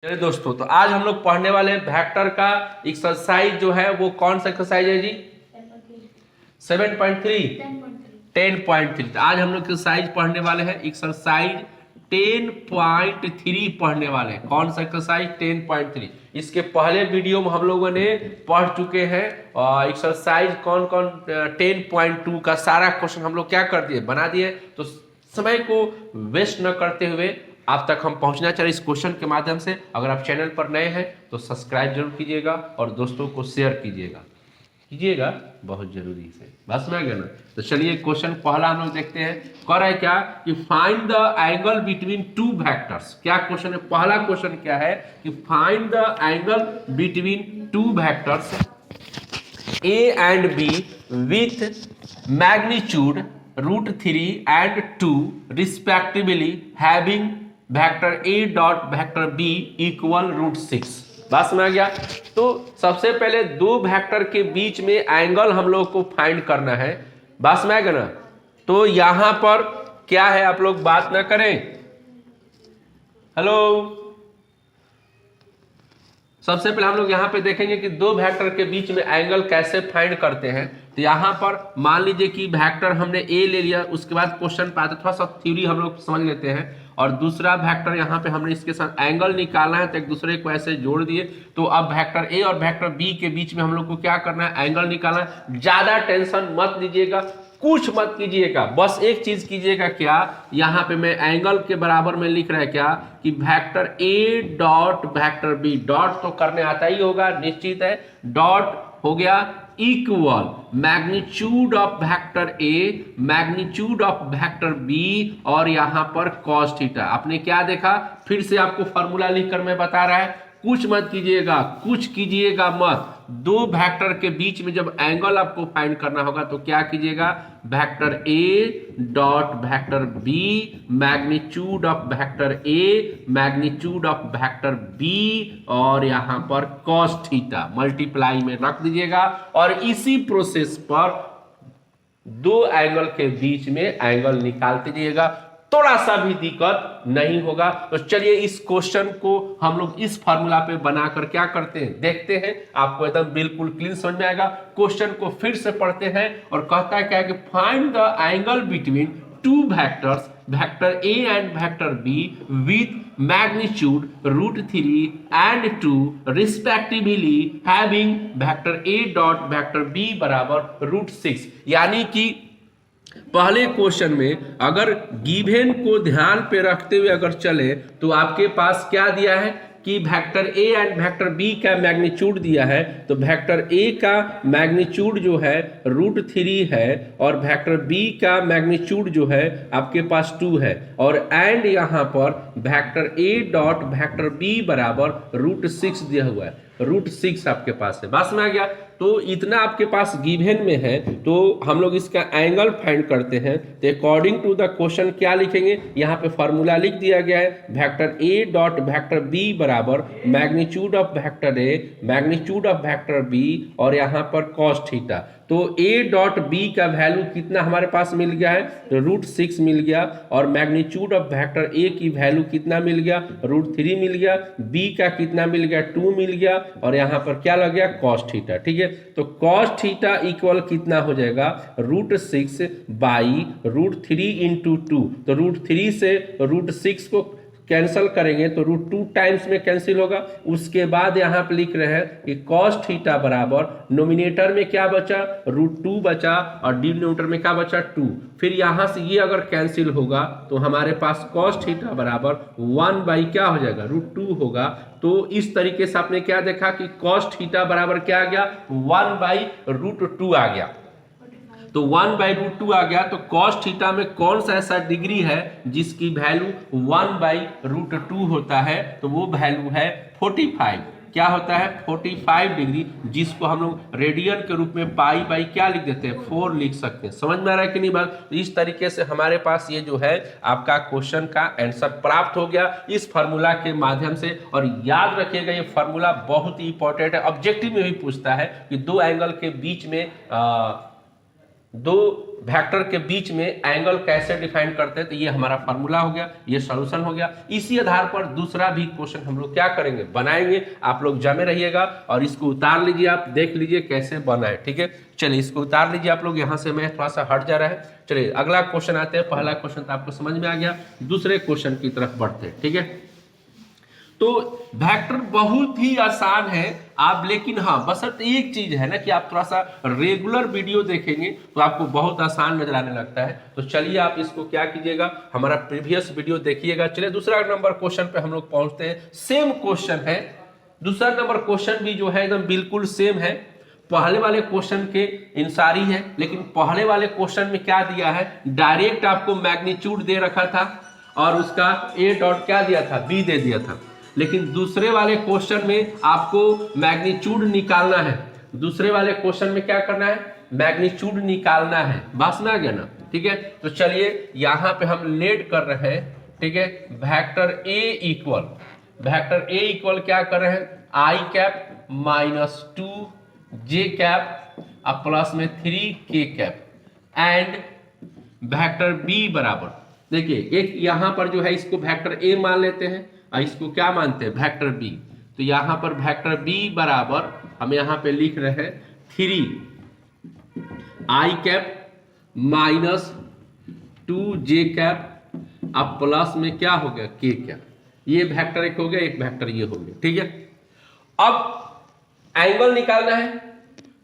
चलिए दोस्तों, तो आज हम लोग पढ़ने वाले हैं वेक्टर का एक्सरसाइज जो है वो कौन सा एक्सरसाइज है जी? 7.3 10.3। तो आज हम लोग एक्सरसाइज पढ़ने वाले हैं, एक्सरसाइज 10.3 पढ़ने वाले हैं। कौन सा एक्सरसाइज? 10.3। इसके पहले वीडियो में हम लोगों ने पढ़ चुके हैं एक्सरसाइज कौन कौन 10.2 का सारा क्वेश्चन हम लोग क्या कर दिए, बना दिए। तो समय को वेस्ट न करते हुए आप तक हम पहुंचना चाहिए इस क्वेश्चन के माध्यम से। अगर आप चैनल पर नए हैं तो सब्सक्राइब जरूर कीजिएगा और दोस्तों को शेयर कीजिएगा बहुत जरूरी है। बस में आ गया ना? तो चलिए क्वेश्चन पहला हम लोग देखते हैं। कह रहा है क्या कि find the angle between two vectors. क्या क्वेश्चन है? पहला क्वेश्चन क्या है कि find the angle between two vectors A and B with magnitude √3 and 2 respectively having vector A dot vector B equal √6। बस में आ गया? तो सबसे पहले दो वेक्टर के बीच में एंगल हम लोग को फाइंड करना है। बस में आ गया ना? तो यहां पर क्या है, आप लोग बात ना करें। हेलो, सबसे पहले हम लोग यहाँ पे देखेंगे कि दो वेक्टर के बीच में एंगल कैसे फाइंड करते हैं। तो यहाँ पर मान लीजिए कि वेक्टर हमने ए ले लिया, उसके बाद क्वेश्चन पे आते थोड़ा सा थ्योरी हम लोग समझ लेते हैं। और दूसरा वेक्टर यहाँ पे हमने इसके साथ एंगल निकालना है, तो एक दूसरे को ऐसे जोड़ दिए। तो अब वेक्टर ए और वेक्टर बी के बीच में हम लोग को क्या करना है, एंगल निकालना है। ज्यादा टेंशन मत लीजिएगा, कुछ मत कीजिएगा, बस एक चीज कीजिएगा। क्या यहाँ पे मैं एंगल के बराबर में लिख रहा है क्या कि vector a dot vector b, dot तो करने आता ही होगा, निश्चित है। डॉट हो गया equal magnitude of vector a, magnitude of vector b, और यहां पर कॉस थीटा। आपने क्या देखा? फिर से आपको फॉर्मूला लिखकर मैं बता रहा है, कुछ मत कीजिएगा, कुछ कीजिएगा मत। दो वेक्टर के बीच में जब एंगल आपको फाइंड करना होगा तो क्या कीजिएगा? Vector a dot vector b, magnitude of vector a, magnitude of vector b, और यहां पर कॉस थीटा मल्टीप्लाई में रख दीजिएगा। और इसी प्रोसेस पर दो एंगल के बीच में एंगल निकालते जाइएगा, थोड़ा सा भी दिक्कत नहीं होगा। तो चलिए इस क्वेश्चन को हम लोग इस फार्मूला पे बनाकर क्या करते हैं, देखते हैं। आपको एकदम बिल्कुल क्लीन समझ में आएगा। क्वेश्चन को फिर से पढ़ते हैं और कहता है क्या कि find the angle between two vectors, vector a and vector b with magnitude √3 and 2 respectively having vector a dot vector b बराबर √6। यानी कि पहले क्वेश्चन में अगर गिवन को ध्यान पे रखते हुए अगर चले तो आपके पास क्या दिया है कि vector a and vector b का मैग्नीट्यूड दिया है। तो वेक्टर ए का मैग्नीट्यूड जो है √3 है और वेक्टर बी का मैग्नीट्यूड जो है आपके पास 2 है, और एंड यहाँ पर vector a dot vector b बराबर √6 दिया हुआ है। √6 आपके पास है। बस में आ गया? तो इतना आपके पास गिवन में है, तो हम लोग इसका एंगल फाइंड करते हैं। तो अकॉर्डिंग टू द क्वेश्चन क्या लिखेंगे, यहाँ पे फॉर्मूला लिख दिया गया है, vector a dot vector b बराबर magnitude of vector a, magnitude of vector b, और यहाँ पर कॉस थीटा। तो ए डॉट बी का वैल्यू कितना हमारे पास मिल गया है? तो √6 मिल गया। और मैग्नीट्यूड ऑफ वेक्टर ए की वैल्यू कितना मिल गया? √3 मिल गया। बी का कितना मिल गया? 2 मिल गया। और यहाँ पर क्या लग गया? Cos theta. ठीक है, तो कॉस थीटा इक्वल कितना हो जाएगा? √6 बाई √3 इंटू 2। तो √3 से √6 को कैंसिल करेंगे तो √2 टाइम्स में कैंसिल होगा। उसके बाद यहाँ पे लिख रहे हैं कि कॉस थीटा बराबर नोमिनेटर में क्या बचा? √2 बचा, और डिनोमिनेटर में क्या बचा? 2। फिर यहाँ से ये अगर कैंसिल होगा तो हमारे पास कॉस थीटा बराबर 1 बाई क्या हो जाएगा? √2 होगा। तो इस तरीके से आपने क्या देखा कि कॉस थीटा बराबर क्या आ गया? 1 बाई √2 आ गया। तो 1 बाई √2 आ गया। तो कॉस थीटा में कौन सा ऐसा डिग्री है जिसकी वैल्यू 1 बाई √2 होता है? तो वो वैल्यू है 45। क्या होता है? 45 डिग्री, जिसको हम लोग रेडियन के रूप में पाई बाई क्या लिख देते हैं? 4 लिख सकते हैं। समझ में आ रहा है कि नहीं बात? तो इस तरीके से हमारे पास ये जो है आपका क्वेश्चन का आंसर प्राप्त हो गया इस फार्मूला के माध्यम से। और याद रखिएगा ये फार्मूला बहुत ही इंपॉर्टेंट है, ऑब्जेक्टिव में भी पूछता है कि दो एंगल के बीच में दो वेक्टर के बीच में एंगल कैसे डिफाइन करते हैं, तो ये हमारा फार्मूला हो गया, ये सॉल्यूशन हो गया। इसी आधार पर दूसरा भी क्वेश्चन हम लोग क्या करेंगे, बनाएंगे। आप लोग जमे रहिएगा और इसको उतार लीजिए, आप देख लीजिए कैसे बना है, ठीक है। चलिए इसको उतार लीजिए आप लोग, यहाँ से मैं थोड़ा सा हट जा रहा है। चलिए अगला क्वेश्चन आते हैं। पहला क्वेश्चन तो आपको समझ में आ गया, दूसरे क्वेश्चन की तरफ बढ़ते हैं, ठीक है। तो वेक्टर बहुत ही आसान है आप, लेकिन हाँ बशर्ते एक चीज है ना कि आप थोड़ा सा रेगुलर वीडियो देखेंगे तो आपको बहुत आसान नजर आने लगता है। तो चलिए आप इसको क्या कीजिएगा, हमारा प्रीवियस वीडियो देखिएगा। चलिए दूसरा नंबर क्वेश्चन पे हम लोग पहुंचते हैं। सेम क्वेश्चन है, दूसरा नंबर क्वेश्चन भी जो है एकदम बिल्कुल सेम है, पहले वाले क्वेश्चन के इंसारी है। लेकिन पहले वाले क्वेश्चन में क्या दिया है, डायरेक्ट आपको मैग्नीट्यूड दे रखा था और उसका ए डॉट क्या दिया था, बी दे दिया था। लेकिन दूसरे वाले क्वेश्चन में आपको मैग्नीट्यूड निकालना है। दूसरे वाले क्वेश्चन में क्या करना है, मैग्नीट्यूड निकालना है। बात में आ गया ना, ठीक है। तो चलिए यहाँ पे हम लेट कर रहे हैं, ठीक है। वेक्टर ए इक्वल क्या कर रहे हैं, आई कैप माइनस 2 जे कैप अब प्लस में 3 के कैप एंड वेक्टर बी बराबर, देखिए एक यहाँ पर जो है इसको वेक्टर ए मान लेते हैं और इसको क्या मानते हैं, वेक्टर बी। तो यहाँ पर वेक्टर बी बराबर हम यहाँ पे लिख रहे हैं 3 आई कैप माइनस 2 जे कैप अब प्लस में क्या हो गया, के कैप। ये वेक्टर एक हो गया, एक वेक्टर ये हो गया, ठीक है। अब एंगल निकालना है,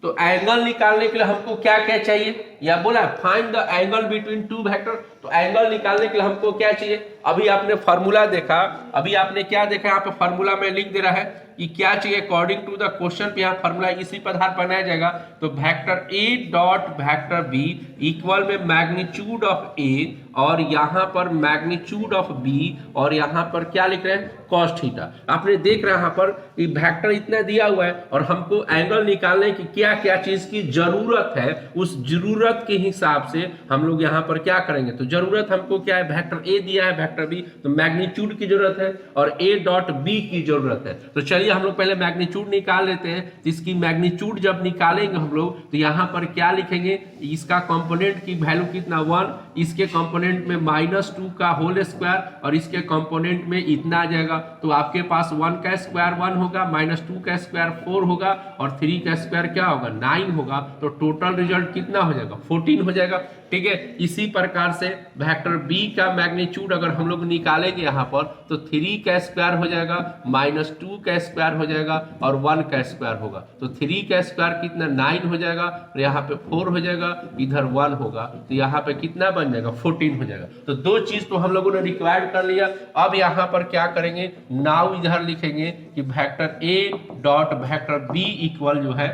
तो एंगल निकालने के लिए हमको क्या क्या चाहिए, या बोला find the angle between to vector. तो एंगल निकालने के लिए हमको क्या चाहिए, अभी आपने फार्मूला देखा, अभी आपने क्या देखा, यहाँ पे फार्मूला में लिख दे रहा है कि क्या चाहिए अकॉर्डिंग टू द क्वेश्चन पे यहाँ फार्मूला इसी पर आधार बनाया जाएगा। तो vector a dot vector b equal में मैग्नीट्यूड ऑफ ए और यहाँ पर मैग्नीट्यूड ऑफ बी और यहाँ पर क्या लिख रहे हैं, कॉस थीटा। आपने देख रहे हैं यहाँ पर वेक्टर इतना दिया हुआ है और हमको एंगल निकालने की क्या क्या चीज की जरूरत है, उस जरूरत के हिसाब से हम लोग यहाँ पर क्या करेंगे। तो जरूरत हमको क्या है, वेक्टर ए दिया है, वेक्टर बी, तो मैग्नीट्यूड की जरूरत है और ए डॉट बी की जरूरत है। तो चलिए हम लोग पहले मैग्नीट्यूड निकाल लेते हैं। इसकी मैग्नीट्यूड जब निकालेंगे हम लोग तो यहाँ पर क्या लिखेंगे, इसका कंपोनेंट की वैल्यू कितना 1, इसके कंपोनेंट में -2 का होल स्क्वायर और इसके कंपोनेंट में इतना आ जाएगा। तो आपके पास 1 का स्क्वायर 1 होगा, -2 का स्क्वायर 4 होगा और 3 का स्क्वायर क्या होगा, 9 होगा। तो टोटल रिजल्ट कितना हो जाएगा, 14 हो जाएगा, ठीक है। इसी प्रकार से वेक्टर बी का मैग्नीट्यूड अगर हम लोग निकालेंगे यहाँ पर तो 3 का स्क्वायर हो जाएगा, -2 का स्क्वायर हो जाएगा और 1 का स्क्वायर होगा। तो 3 का स्क्वायर कितना 9 हो जाएगा और यहाँ पे 4 हो जाएगा, इधर 1 होगा, तो यहाँ पे कितना बन जाएगा, 14 हो जाएगा। तो दो चीज तो हम लोगों ने रिक्वायर्ड कर लिया। अब यहाँ पर क्या करेंगे, नाउ इधर लिखेंगे कि vector a dot vector b equal जो है,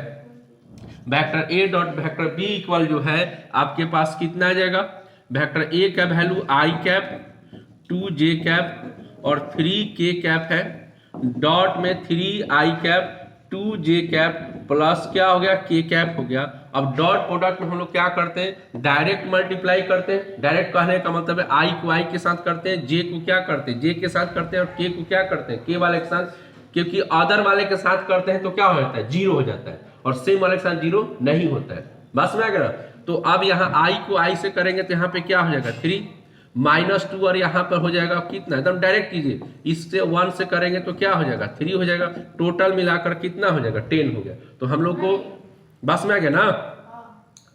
vector a dot vector b equal जो है आपके पास कितना आ जाएगा, वेक्टर ए का वैल्यू आई कैप 2 जे कैप और 3 के कैप है, डॉट में 3 आई कैप 2 जे कैप प्लस क्या हो गया, के कैप हो गया। अब डॉट प्रोडक्ट में हम लोग क्या करते हैं, डायरेक्ट मल्टीप्लाई करते हैं। डायरेक्ट कहने का मतलब है आई को आई के साथ करते हैं, जे को क्या करते हैं, जे के साथ करते हैं और के को क्या करते हैं, के वाले के साथ, क्योंकि अदर वाले के साथ करते हैं तो क्या हो जाता है, 0 हो जाता है और सेम वाले के साथ 0 नहीं होता है। बस में आ गया। तो अब यहाँ आई को आई से करेंगे तो यहाँ पे क्या हो जाएगा 3 -2 और यहाँ पर हो जाएगा कितना, एकदम डायरेक्ट कीजिए, इससे 1 से करेंगे तो क्या हो जाएगा 3 हो जाएगा, टोटल मिलाकर कितना हो जाएगा 10 हो गया। तो हम लोग को बस में आ गया ना,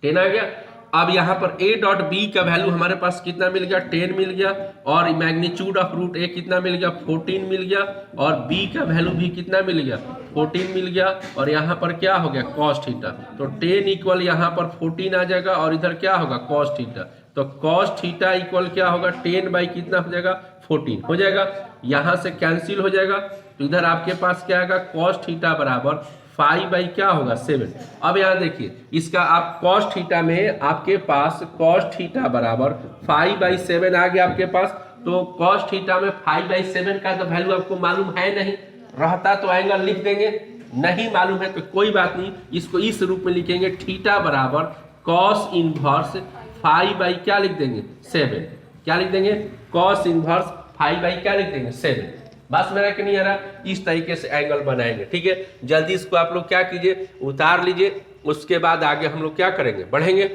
10 आ गया। अब यहाँ पर a डॉट बी का वैल्यू हमारे पास कितना मिल गया, 10 मिल गया और मैग्नीट्यूड ऑफ रूट a कितना मिल गया, 14 मिल गया और b का वैल्यू भी कितना मिल गया, 14 मिल गया और यहाँ पर क्या हो गया, cos थीटा। तो 10 इक्वल यहाँ पर 14 आ जाएगा और इधर क्या होगा, cos थीटा। तो cos थीटा इक्वल क्या होगा, 10 बाई कितना हो जाएगा, 14 हो जाएगा। यहाँ से कैंसिल हो जाएगा तो इधर आपके पास क्या आएगा, cos थीटा बराबर 5 बाई क्या होगा 7। अब यहाँ देखिए इसका आप cos थीटा में आपके पास cos थीटा बराबर 5 बाई 7 आ गया आपके पास। तो cos थीटा में 5 बाई 7 का तो वैल्यू आपको मालूम है नहीं, रहता तो एंगल लिख देंगे, नहीं मालूम है तो कोई बात नहीं, इसको इस रूप में लिखेंगे, थीटा बराबर cos इनवर्स 5 बाई क्या लिख देंगे 7। क्या लिख देंगे, cos इनवर्स 5 बाई क्या लिख देंगे 7। बस मेरा कि नहीं आ रहा, इस तरीके से एंगल बनाएंगे, ठीक है। जल्दी इसको आप लोग क्या कीजिए, उतार लीजिए, उसके बाद आगे हम लोग क्या करेंगे, बढ़ेंगे।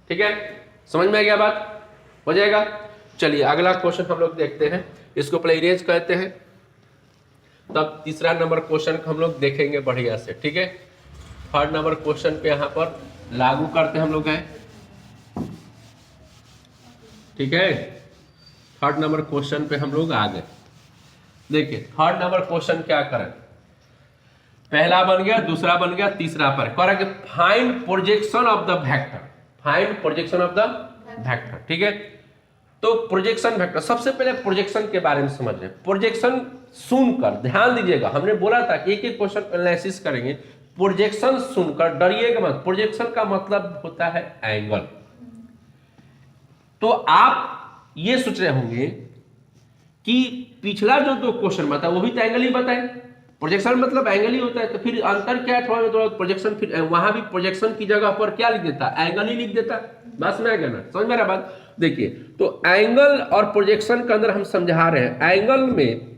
ठीक है, समझ में आ गया बात, हो जाएगा। चलिए अगला क्वेश्चन हम लोग देखते हैं, इसको पहले इरेज करते हैं, तब तीसरा नंबर क्वेश्चन को हम लोग देखेंगे बढ़िया से। ठीक है, थर्ड नंबर क्वेश्चन पे यहाँ पर लागू करते हम लोग हैं। ठीक है, थर्ड नंबर क्वेश्चन पे हम लोग आ गए। देखिए थर्ड नंबर क्वेश्चन क्या करें, पहला बन गया, दूसरा बन गया, तीसरा पर कह रहा है कि find projection of the vector, find projection of the vector. ठीक है, तो प्रोजेक्शन वेक्टर, सबसे पहले प्रोजेक्शन के बारे में समझ रहे हैं। प्रोजेक्शन सुनकर ध्यान दीजिएगा, हमने बोला था कि एक एक क्वेश्चन एनालिसिस करेंगे। प्रोजेक्शन सुनकर डरिएगा मत, प्रोजेक्शन का मतलब होता है एंगल। तो आप ये सोच रहे होंगे कि पिछला जो दो क्वेश्चन बताया वो भी तो एंगल ही बताए, प्रोजेक्शन मतलब एंगल ही होता है, तो फिर अंतर क्या है थोड़ा थोड़ा प्रोजेक्शन, फिर वहां भी प्रोजेक्शन की जगह पर क्या लिख देता, एंगल ही लिख देता। बस में आएगा ना, समझ में आ रहा बात। देखिए तो एंगल और प्रोजेक्शन के अंदर हम समझा रहे हैं, एंगल में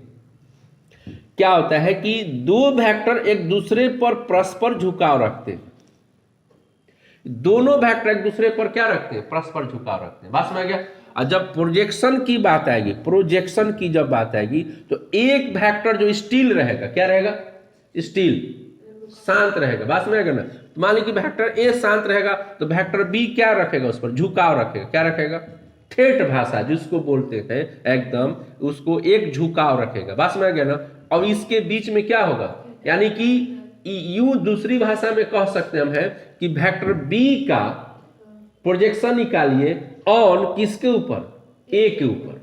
क्या होता है कि दो वेक्टर एक दूसरे पर परस्पर झुकाव रखते हैं, दोनों वेक्टर एक दूसरे पर क्या रखते हैं, परस्पर झुकाव रखते हैं। बस में आ गया। और जब प्रोजेक्शन की बात आएगी, प्रोजेक्शन की जब बात आएगी तो एक वेक्टर जो स्टील रहेगा, क्या रहेगा, स्टील, शांत रहेगा। बात में आएगा ना। तो मान लीजिए कि वेक्टर ए शांत रहेगा तो वेक्टर बी क्या रखेगा, उस पर झुकाव रखेगा, क्या रखेगा, ठेठ भाषा जिसको बोलते हैं एकदम, उसको एक झुकाव रखेगा। बात में आ गया ना। और इसके बीच में क्या होगा, यानी कि यूं दूसरी भाषा में कह सकते हम है कि वेक्टर बी का प्रोजेक्शन निकालिए ऑन किसके ऊपर, ए के ऊपर।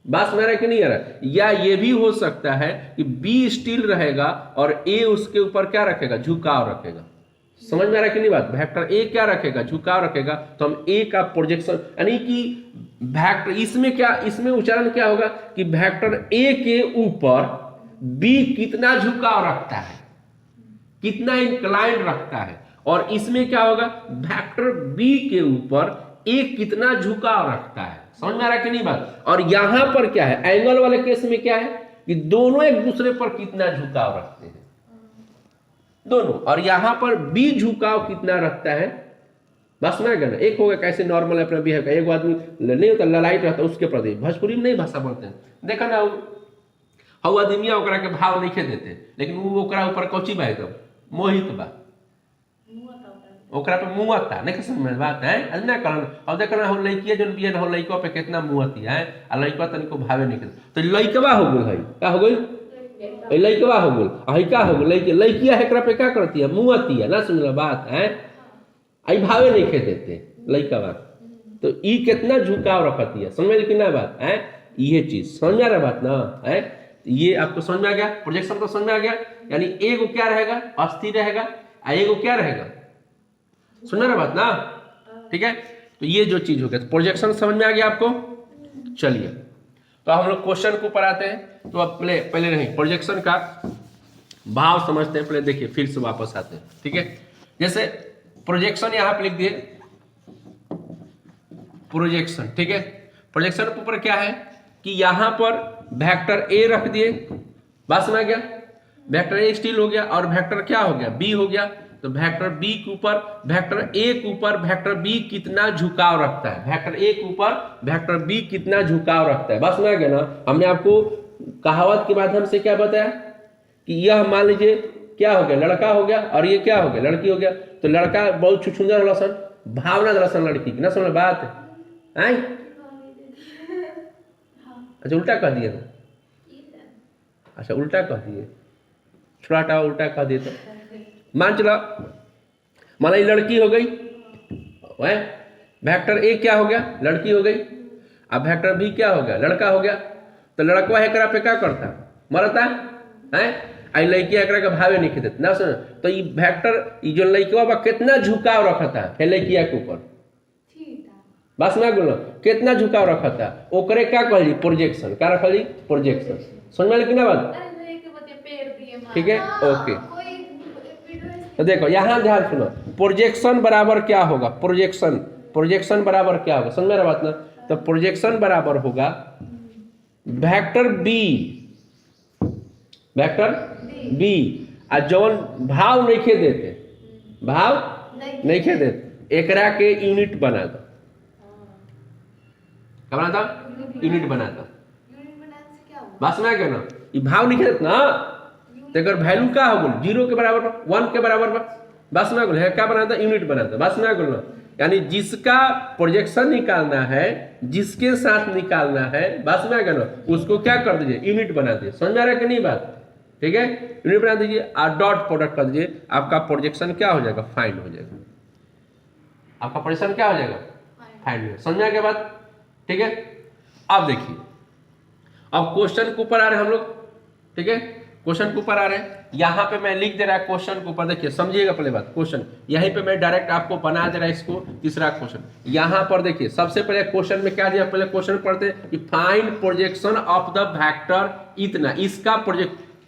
बात समझ रहा है कि नहीं आ रहा। या ये भी हो सकता है कि बी स्टील रहेगा और ए उसके ऊपर क्या रखेगा, झुकाव रखेगा। समझ में आ रहा है कि नहीं बात। वेक्टर ए क्या रखेगा, झुकाव रखेगा, तो हम ए का प्रोजेक्शन, यानी कि वेक्टर इसमें क्या, इसमें उच्चारण क्या होगा कि वेक्टर ए के ऊपर बी कितना झुकाव रखता है, कितना इंक्लाइन रखता है, और इसमें क्या होगा, वेक्टर बी के ऊपर ए कितना झुकाव रखता है। समझ में आ रहा है कि नहीं बात। और यहां पर क्या है, एंगल वाले केस में क्या है कि दोनों एक दूसरे पर कितना झुकाव रखते हैं, दोनों। और यहां पर बी झुकाव कितना रखता है, बस में गया ना। एक होगा कैसे नॉर्मल अपना बिहेव का, एक आदमी नहीं होता ललाइट रहता उसके प्रति, भोजपुरी में नहीं भाषा बोलते हैं, देखा ना हऊ आदमिया ओकरा के भाव नहीं देते, लेकिन वो ओकरा ऊपर कोची बा, एकदम मोहित बा, ओकरा पे मुआता नहीं समझ में बात है ना करन। और देखना हो लड़किया जो बिया ना हो लड़का पे कितना मुआती है, आ लड़का तनिको भावे नहीं करता, तो लड़कवा हो गई है, का हो गई, लड़कवा हो गई, आई का हो गई, लड़किया एकरा पे क्या करती है, मुआती है ना, समझ बात है, आई भावे नहीं खे देते लड़कवा, तो ई कितना झुकाव रखती है, समझ में ना बात है। ये चीज समझ में आ रहा बात ना है, ये आपको समझ में आ गया। प्रोजेक्शन तो समझ में आ गया, यानी एगो क्या रहेगा, अस्थिर रहेगा, और एगो क्या रहेगा, सुन रहे बात ना, ठीक है। तो ये जो चीज हो गया, तो प्रोजेक्शन समझ में आ गया आपको। चलिए तो हम लोग क्वेश्चन को ऊपर आते हैं। तो अब पहले नहीं प्रोजेक्शन का भाव समझते हैं, पहले देखिए फिर से वापस आते हैं। ठीक है, जैसे प्रोजेक्शन यहां पे लिख दिए प्रोजेक्शन। ठीक है, प्रोजेक्शन के ऊपर क्या है कि यहां पर वेक्टर ए रख दिए, बात समझ आ गया, वेक्टर ए स्टील हो गया, और वेक्टर क्या हो गया, बी हो गया। तो वेक्टर बी के ऊपर, वेक्टर ए के ऊपर वेक्टर बी कितना झुकाव रखता है, वेक्टर ए के ऊपर वेक्टर बी कितना झुकाव रखता है। बस में आ गया ना। हमने आपको कहावत के माध्यम से क्या बताया कि यह मान लीजिए क्या हो गया, लड़का हो गया, और ये क्या हो गया, लड़की हो गया। तो लड़का बहुत छुछुंदर लसन, भावना लसन लड़की की ना, समझ बात है। अच्छा उल्टा कह दिए ना, अच्छा उल्टा कह दिए, छोटा टा उल्टा कह दिए। तो मान चला, माना लड़की हो गई, वेक्टर ए क्या हो गया, लड़की हो गई, अब वेक्टर बी क्या हो गया, लड़का हो गया। तो लड़का एकरा पे क्या करता, मरता है, आई लड़की एकरा के भावे नहीं खेते ना। सुन, तो ये वेक्टर जो लड़का बा कितना झुकाव रखता है लड़किया के ऊपर, बस मैं बोलो कितना झुकाव रखता है, ओकरे क्या कहली, प्रोजेक्शन। क्या रखली, प्रोजेक्शन। समझ में कितना बात, ठीक है, ओके। तो देखो यहां ध्यान सुनो, प्रोजेक्शन बराबर क्या होगा, प्रोजेक्शन बराबर क्या होगा, समझ में बात ना। तो प्रोजेक्शन बराबर होगा वेक्टर बी, और जौन भाव नहीं खे देते, भाव नहीं खे देते, एकरा के यूनिट बना दो। क्या बना था? यूनिट बना दो। बस में क्या ना ये भाव निकलत ना तो अगर वैल्यू क्या हो गल 0 के बराबर बा 1 के बराबर बा बस में गल है क्या बना था? यूनिट बना था। बस में गल ना यानी जिसका प्रोजेक्शन निकालना है जिसके साथ निकालना है बस में गल उसको क्या कर दीजिए? यूनिट बना दीजिए। समझ में आ रहा है कि नहीं बात? ठीक है, यूनिट बना दीजिए और डॉट प्रोडक्ट कर दीजिए। आपका प्रोजेक्शन क्या हो जाएगा? फाइंड हो जाएगा। आपका प्रोजेक्शन क्या हो जाएगा? फाइंड हो जाएगा। समझ में आ गया बात? ठीक है, अब देखिए अब क्वेश्चन के ऊपर आ रहे हैं हम लोग। ठीक है, क्वेश्चन के ऊपर आ रहे हैं। यहां पे मैं लिख दे रहा क्वेश्चन के ऊपर, देखिए समझिएगा पहले बात। क्वेश्चन यहीं पे मैं डायरेक्ट आपको बना दे रहा इसको। तीसरा क्वेश्चन यहां पर देखिए, सबसे पहले क्वेश्चन में क्या दिया? पहले क्वेश्चन पढ़ते हैं कि find projection of the vector इतना।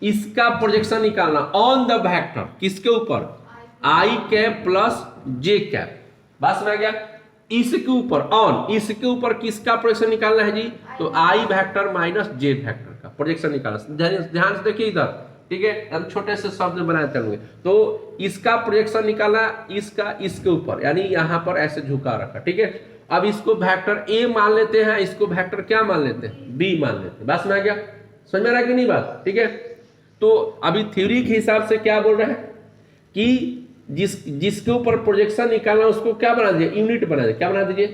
इसका प्रोजेक्शन निकालना ऑन द वेक्टर किसके ऊपर? आई कैप प्लस जे कैप। बस में आ गया। इसके ऊपर ऑन, इसके ऊपर किसका प्रोजेक्शन निकालना है जी? तो आई वेक्टर माइनस जे वेक्टर का प्रोजेक्शन निकालना। ध्यान से देखिए इधर। ठीक है, हम छोटे से शब्द में बनाए चलेंगे। तो इसका प्रोजेक्शन निकालना इसका इसके ऊपर, यानी यहां पर ऐसे झुका रखा। ठीक है, अब इसको वेक्टर ए मान लेते हैं, इसको वेक्टर क्या मान लेते हैं? बी मान लेते हैं। बस में आ गया। समझ में आ रहा कि नहीं बात? ठीक है, तो अभी थ्योरी के हिसाब से क्या बोल रहे हैं कि जिसके ऊपर प्रोजेक्शन निकालना उसको क्या बना दीजिए? यूनिट बना दीजिए। क्या बना दीजिए?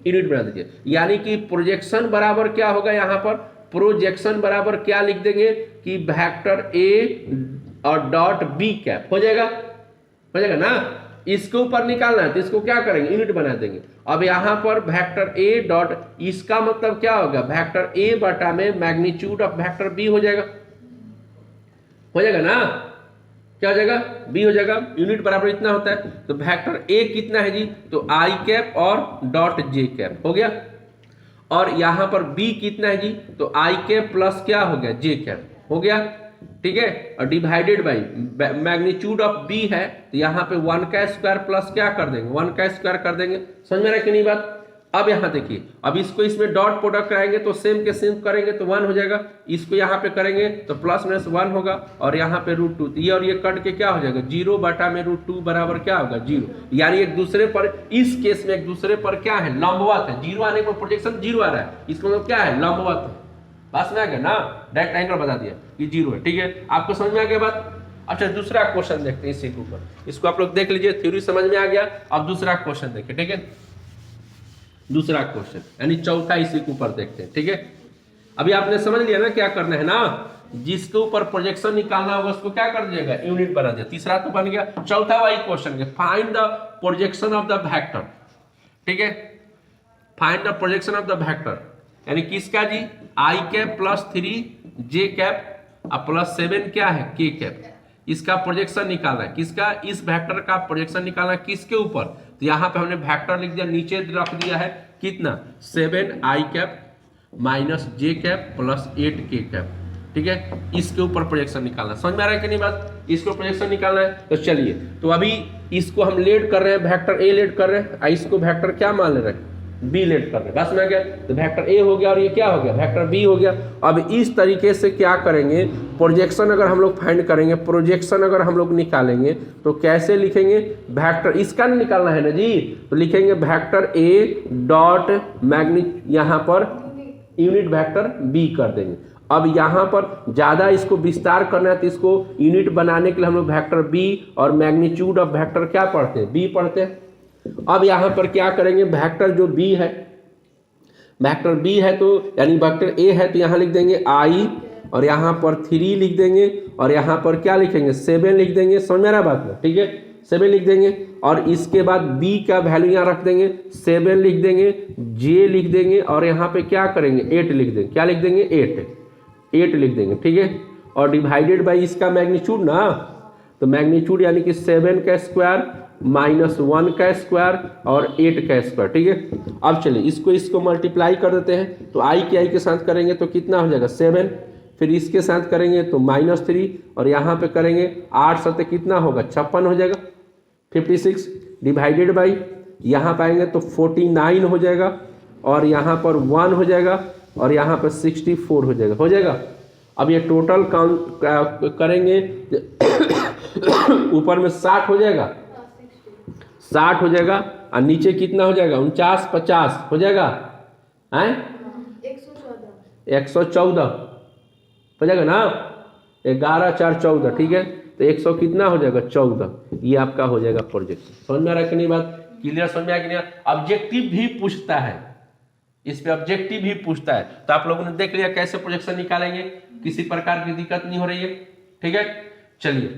यूनिट बना दीजिए। यानी कि प्रोजेक्शन बराबर क्या होगा? यहाँ पर प्रोजेक्शन बराबर क्या लिख देंगे कि वेक्टर ए और डॉट बी कैप हो जाएगा। हो जाएगा ना? इसके ऊपर निकालना है तो इसको क्या करेंगे? यूनिट बना देंगे। अब यहाँ पर वेक्टर ए डॉट, इसका मतलब क्या होगा? वेक्टर ए बटा में मैग्नीट्यूड ऑफ वेक्टर बी हो जाएगा। हो जाएगा ना? क्या हो जाएगा? बी हो जाएगा। यूनिट बराबर इतना होता है तो वेक्टर ए कितना है जी? तो आई कैप और डॉट जे कैप हो गया। और यहां पर बी कितना है जी? तो आई कैप प्लस क्या हो गया? जे कैप हो गया। ठीक है, और divided by magnitude of b है तो यहाँ पे 1 का स्क्वायर प्लस क्या कर देंगे? 1 का स्क्वायर कर देंगे। समझ में आ रहा है कि नहीं बात? अब यहाँ देखिए, अब इसको इसमें डॉट प्रोडक्ट कराएंगे तो सेम के सेम करेंगे तो 1 हो जाएगा। इसको यहाँ पे करेंगे तो प्लस माइनस 1 होगा और यहाँ पे √2, ये और ये कट के क्या हो जाएगा? 0 बटा में √2 बराबर क्या होगा? 0। यानी एक दूसरे पर, इस केस में एक दूसरे पर क्या है? लंबवत है। 0 आने पर प्रोजेक्शन 0 आ रहा है, इसका मतलब क्या है? लंबवत है। बस में आ गया ना? डायरेक्ट एंगल बता दिया कि 0 है। ठीक है, आपको समझ में आ गया बात? अच्छा, दूसरा क्वेश्चन देखते हैं इसी के ऊपर। इसको आप लोग देख लीजिए, थ्योरी समझ में आ गया। अब दूसरा क्वेश्चन देखिए। ठीक है, दूसरा क्वेश्चन यानी चौथा इसी के ऊपर देखते हैं। ठीक है, अभी आपने समझ लिया ना क्या करना है ना? जिसके ऊपर प्रोजेक्शन निकालना होगा उसको क्या कर दीजिएगा? यूनिट बना दिया। तीसरा तो बन गया। चौथा वही क्वेश्चन है, find the projection of the vector. ठीक है, find the projection of the vector यानी किसका जी? आई कैप प्लस 3 जे कैप और प्लस 7 क्या है? के कैप। इसका प्रोजेक्शन निकालना है किसका? इस वेक्टर का प्रोजेक्शन निकालना है किसके ऊपर? तो यहाँ पे हमने वेक्टर लिख दिया, नीचे रख दिया है कितना? 7 आई कैप माइनस जे कैप प्लस 8 के कैप। ठीक है, इसके ऊपर प्रोजेक्शन निकालना। समझ में आ रहा है कि नहीं बात? इसको प्रोजेक्शन निकालना है तो चलिए, तो अभी इसको हम लेट कर रहे हैं, वेक्टर ए लेट कर रहे हैं, इसको वेक्टर क्या मान ले रहे हैं? बी लेट कर रहे हैं। बस में आ गया। तो वेक्टर ए हो गया और ये क्या हो गया? वेक्टर बी हो गया। अब इस तरीके से क्या करेंगे? प्रोजेक्शन अगर हम लोग फाइंड करेंगे, प्रोजेक्शन अगर हम लोग निकालेंगे तो कैसे लिखेंगे? वेक्टर इसका निकालना है ना जी, तो लिखेंगे वेक्टर ए डॉट मैग्नीट्यूड, यहाँ पर यूनिट वेक्टर बी कर देंगे। अब यहाँ पर ज्यादा इसको विस्तार करना है तो इसको यूनिट बनाने के लिए हम लोग वेक्टर बी और मैग्नीट्यूड ऑफ वेक्टर क्या पढ़ते हैं? बी पढ़ते हैं। अब यहां पर क्या करेंगे? वेक्टर जो बी है, वेक्टर बी है तो यानी वेक्टर ए है तो यहां लिख देंगे आई और यहां पर 3 लिख देंगे और यहां पर क्या लिखेंगे? 7 लिख देंगे। समझ में आ रहा बात में? ठीक है, 7 लिख देंगे और इसके बाद बी का वैल्यू यहां रख देंगे, 7 लिख देंगे, जे लिख देंगे और यहां पे क्या करेंगे? 8 लिख देंगे। क्या लिख देंगे? 8 लिख देंगे। ठीक है, और डिवाइडेड बाई इसका मैग्नीट्यूड ना, तो मैग्नीट्यूड यानी कि 7 का स्क्वायर माइनस 1 का स्क्वायर और 8 का स्क्वायर। ठीक है, अब चलिए इसको मल्टीप्लाई कर देते हैं। तो आई के साथ करेंगे तो कितना हो जाएगा? 7, फिर इसके साथ करेंगे तो -3 और यहाँ पे करेंगे 8 7 कितना होगा? 56 हो जाएगा। 56 डिवाइडेड बाई यहाँ पाएंगे तो 49 हो जाएगा और यहाँ पर 1 हो जाएगा और यहाँ पर 64 हो जाएगा। हो जाएगा। अब ये टोटल काउंट करेंगे ऊपर में 60 हो जाएगा, 60 हो जाएगा और नीचे कितना हो जाएगा 49 50 हो जाएगा, हैं 114 हो जाएगा ना, 11 4 14, ठीक है। तो 100 कितना हो जाएगा 14, ये आपका हो जाएगा प्रोजेक्शन। समझ में आ रहा है कि नहीं बात, क्लियर समझ में आ गया। ऑब्जेक्टिव भी पूछता है, इस पे ऑब्जेक्टिव भी पूछता है। तो आप लोगों ने देख लिया कैसे प्रोजेक्शन निकालेंगे, किसी प्रकार की दिक्कत नहीं हो रही है, ठीक है। चलिए,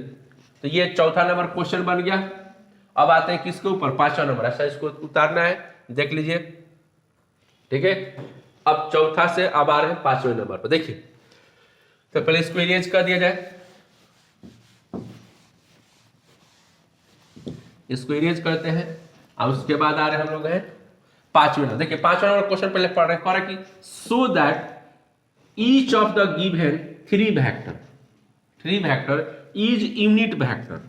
तो ये चौथा नंबर क्वेश्चन बन गया। अब आते हैं किसके ऊपर, 5वां नंबर। ऐसा इसको उतारना है, देख लीजिए, ठीक है। अब चौथा से अब आ रहे हैं 5वें नंबर पर। देखिए, तो पहले इसको इरेज कर दिया जाए, इसको इरेज करते हैं। अब उसके बाद आ रहे हम लोग हैं 5वें नंबर। देखिए 5वां नंबर क्वेश्चन पहले पढ़ रहे हैं कि so that each of the given three vector is unit vector.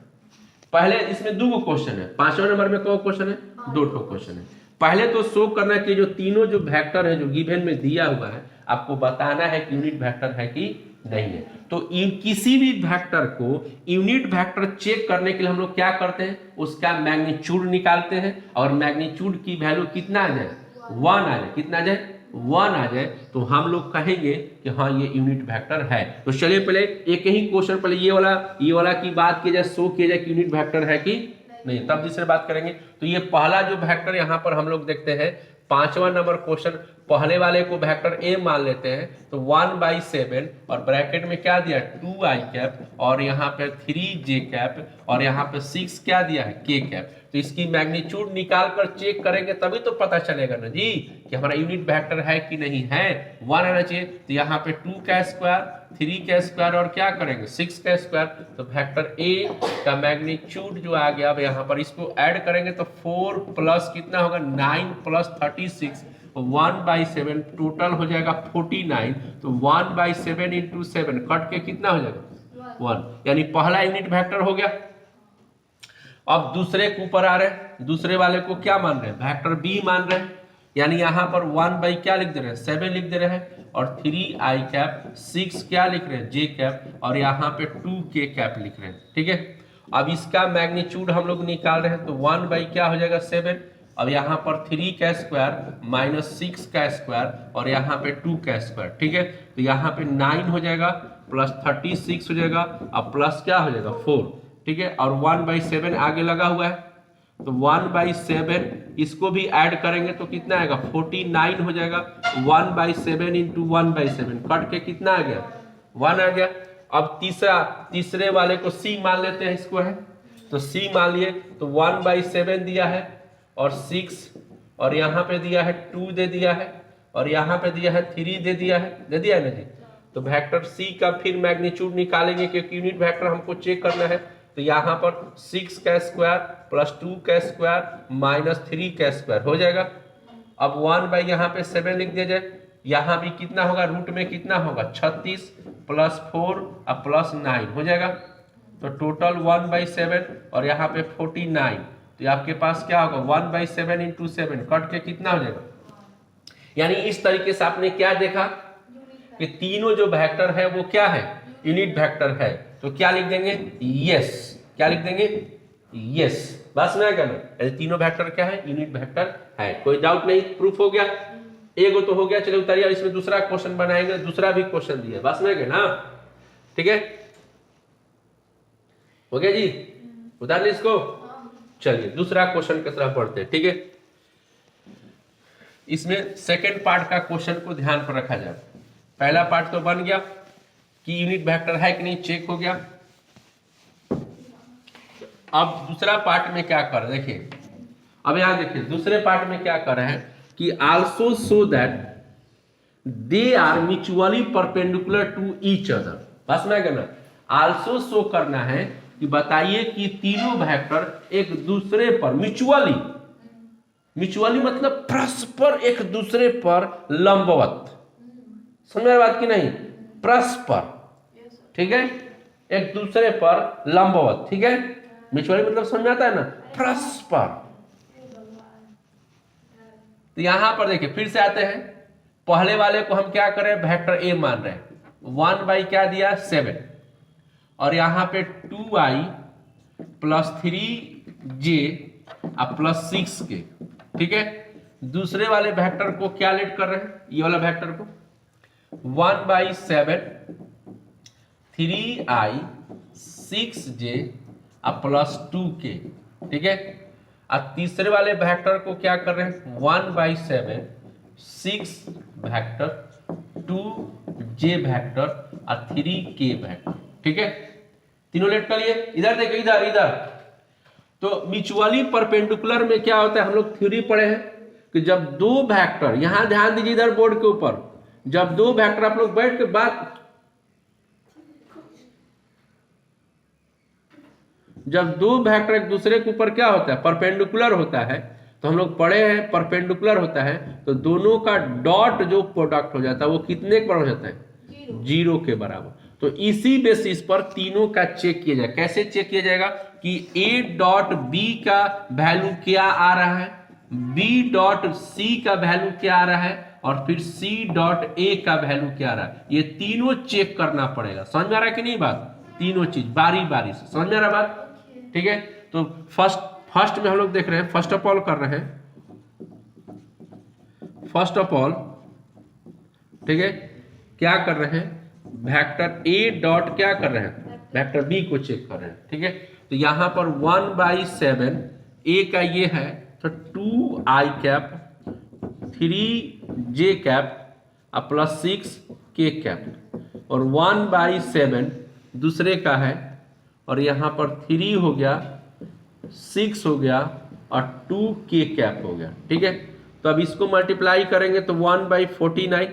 पहले इसमें दो क्वेश्चन है, 5वें नंबर में कौन क्वेश्चन है, 2 क्वेश्चन है। पहले तो शो करना कि जो तीनों जो वेक्टर है जो गिवन में दिया हुआ है, आपको बताना है कि यूनिट वेक्टर है कि नहीं है। तो किसी भी वेक्टर को यूनिट वेक्टर चेक करने के लिए हम लोग क्या करते हैं, उसका मैग्नीट्यूड निकालते हैं, और मैग्नीट्यूड की वैल्यू कितना आ जाए 1 आ जाए, कितना आ जाए 1 आ जाए, तो हम लोग कहेंगे कि हाँ ये यूनिट वेक्टर है। तो चलिए पहले एक ही क्वेश्चन, पहले ये वाला की बात की जाए, शो किया जाए कि यूनिट वेक्टर है कि नहीं, तब दूसरे बात करेंगे। तो ये पहला जो वेक्टर यहाँ पर हम लोग देखते हैं 5वां नंबर क्वेश्चन, पहले वाले को वेक्टर ए मान लेते हैं। तो 1/7 और ब्रैकेट में क्या दिया 2i कैप, और यहाँ पे 3j कैप, और यहाँ पे 6 क्या दिया है k कैप। तो इसकी मैग्नीट्यूड निकाल कर चेक करेंगे तभी तो पता चलेगा ना जी कि हमारा यूनिट वेक्टर है कि नहीं है, 1 आना चाहिए। तो यहाँ पे 2 का स्क्वायर, 3 का स्क्वायर, और क्या करेंगे 6 का स्क्वायर। तो वेक्टर ए का मैग्नीट्यूड जो आ गया, अब यहाँ पर इसको ऐड करेंगे तो 4 प्लस कितना होगा 9 प्लस 36, 1/7 टोटल हो जाएगा 49। तो 1/7 इंटू 7 कट के कितना हो जाएगा 1, यानी पहला यूनिट वेक्टर हो गया। अब दूसरे के ऊपर आ रहे हैं, दूसरे वाले को क्या मान रहे हैं, वेक्टर बी मान रहे हैं, यानी यहाँ पर 1 क्या लिख दे रहे हैं 7 लिख दे रहे हैं, और 3i कैप, 6 क्या लिख रहे हैं j कैप, और यहाँ पे 2k कैप लिख रहे हैं, ठीक है। अब इसका मैग्नीट्यूड हम लोग निकाल रहे हैं, तो 1 क्या हो जाएगा 7, अब यहाँ पर 3 का स्क्वायर माइनस 6 का स्क्वायर, और यहाँ पे 2 का स्क्वायर, ठीक है। तो यहाँ पे 9 हो जाएगा प्लस 36 हो जाएगा, अब प्लस क्या हो जाएगा 4, ठीक है। और 1/7 आगे लगा हुआ है, तो 1/7 इसको भी ऐड करेंगे तो कितना आएगा 49 हो जाएगा। 1/7 इंटू 1/7 कट के कितना आ गया 1 आ गया। अब तीसरे वाले को सी मान लेते हैं, इसको है तो सी मान लिए, तो 1/7 दिया है, और 6, और यहाँ पे दिया है 2 दे दिया है, और यहाँ पे दिया है 3 दे दिया है, दे दिया है ना जी। तो वेक्टर सी का फिर मैग्नीट्यूड निकालेंगे क्योंकि यूनिट वेक्टर हमको चेक करना है। तो यहाँ पर 6 का स्क्वायर प्लस 2 का स्क्वायर माइनस 3 का स्क्वायर हो जाएगा। अब 1 यहाँ पे 7 लिख दिया जाए, यहाँ भी कितना होगा रूट में कितना होगा 36 प्लस 4 और प्लस 9 हो जाएगा। तो टोटल 1/7 और यहाँ पे 49, तो आपके पास क्या होगा 1/7 इंटू 7 कट के कितना हो जाएगा। यानी इस तरीके से आपने क्या देखा कि तीनों जो वेक्टर है वो क्या है यूनिट वेक्टर है। तो क्या लिख देंगे यस, क्या लिख देंगे यस, बस में आएगा ना, तीनों वेक्टर क्या है यूनिट वेक्टर है। कोई डाउट नहीं, प्रूफ हो गया, एगो तो हो गया। चलिए उतारिए, इसमें दूसरा क्वेश्चन बनाएंगे, दूसरा भी क्वेश्चन दिया, बस में आएगा ना, ठीक है हो गया जी, उतार ली इसको। चलिए दूसरा क्वेश्चन की तरफ पढ़ते हैं, ठीक है। इसमें सेकेंड पार्ट का क्वेश्चन को ध्यान पर रखा जाए। पहला पार्ट तो बन गया कि यूनिट वेक्टर है कि नहीं, चेक हो गया। अब दूसरा पार्ट में क्या कर रहे देखिए, अब यहां देखिए दूसरे पार्ट में क्या कर रहे हैं कि also so that they are mutually perpendicular to each other. बस में क्या ना, आल्सो शो करना है कि बताइए कि तीनों वेक्टर एक दूसरे पर म्यूचुअली, म्यूचुअली मतलब परस्पर एक दूसरे पर लंबवत, समझ में बात की नहीं, परस्पर, ठीक है, एक दूसरे पर लंबवत, ठीक है। म्यूचुअली मतलब समझ में आता है ना, परस्पर। तो यहां पर देखिए फिर से आते हैं, पहले वाले को हम क्या करें वेक्टर ए मान रहे हैं, 1 क्या दिया 7, और यहां पे 2i प्लस 3j और प्लस 6k, ठीक है। दूसरे वाले वेक्टर को क्या लेट कर रहे हैं, ये वाला वेक्टर को 1/7 3i 6j प्लस 2k, ठीक है। अब तीसरे वाले वेक्टर को क्या कर रहे हैं 1/7 6 वेक्टर 2j वेक्टर और 3k वेक्टर, ठीक है। तीनों लेट कर लिए। इधर देखिए, इधर इधर तो म्यूचुअली परपेंडिकुलर में क्या होता है, हम लोग थ्योरी पढ़े हैं कि जब दो वेक्टर, यहां ध्यान दीजिए इधर बोर्ड के ऊपर, जब दो वेक्टर आप लोग बैठ के बात, जब दो वेक्टर एक दूसरे के ऊपर क्या होता है परपेंडिकुलर होता है, तो हम लोग पढ़े हैं परपेंडिकुलर होता है तो दोनों का डॉट जो प्रोडक्ट हो जाता है वो कितने के बराबर हो जाता है, 0 के बराबर। तो इसी बेसिस पर तीनों का चेक किया जाए। कैसे चेक किया जाएगा कि a डॉट b का वैल्यू क्या आ रहा है, b डॉट c का वैल्यू क्या आ रहा है और फिर c डॉट a का वैल्यू क्या आ रहा है, ये तीनों चेक करना पड़ेगा। समझ में आ रहा है कि नहीं बात, तीनों चीज बारी बारी से समझ में आ रहा बात, ठीक है। तो फर्स्ट में हम लोग देख रहे हैं, फर्स्ट ऑफ ऑल कर रहे हैं, फर्स्ट ऑफ ऑल, ठीक है, क्या कर रहे हैं वेक्टर a डॉट क्या कर रहे हैं वेक्टर b को चेक कर रहे हैं, ठीक है। तो यहां पर 1/7 a का ये है तो 2i cap 3j cap plus 6k cap और 1/7 दूसरे का है और यहां पर 3 हो गया 6 हो गया और 2k कैप हो गया, ठीक है। तो अब इसको मल्टीप्लाई करेंगे तो 1/49,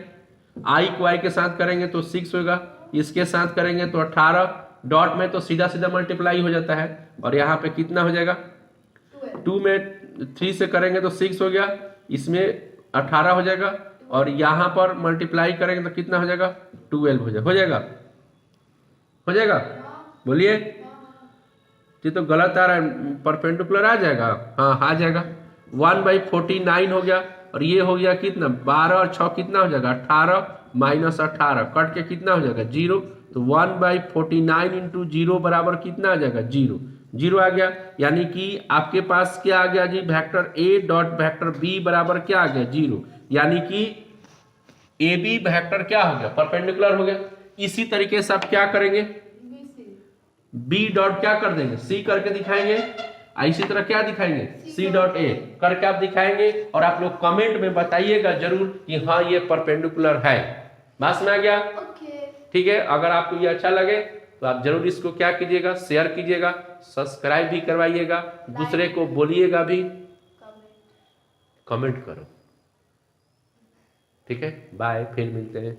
i को i के साथ करेंगे तो 6 होगा, इसके साथ करेंगे तो 18, डॉट में तो सीधा सीधा मल्टीप्लाई हो जाता है और यहाँ पे कितना हो जाएगा 2 में 3 से करेंगे तो 6 हो गया, इसमें 18 हो जाएगा और यहाँ पर मल्टीप्लाई करेंगे तो कितना हो जाएगा 12 हो जाएगा, हो जाएगा बोलिए। ये तो गलत आ रहा है, परपेंडिकुलर आ जाएगा, हाँ आ जाएगा। 1/49 हो गया और ये हो गया कितना 12 और 6 कितना हो जाएगा 18 माइनस 18 कट के कितना हो जाएगा 0। तो 1/49 इंटू 0 बराबर कितना आ जाएगा 0, 0 आ गया। यानी कि आपके पास क्या आ गया जी vector a dot vector b बराबर क्या आ गया 0, यानी कि ए बी वेक्टर क्या हो गया परपेंडिकुलर हो गया। इसी तरीके से आप क्या करेंगे बी डॉट क्या कर देंगे सी करके दिखाएंगे, इसी तरह क्या दिखाएंगे सी डॉट ए करके आप दिखाएंगे और आप लोग कमेंट में बताइएगा जरूर कि हाँ ये परपेंडिकुलर है। बात में आ गया, ठीक है। अगर आपको ये अच्छा लगे तो आप जरूर इसको क्या कीजिएगा शेयर कीजिएगा, सब्सक्राइब भी करवाइएगा, दूसरे को बोलिएगा भी, कमेंट करो, ठीक है। बाय, फिर मिलते हैं।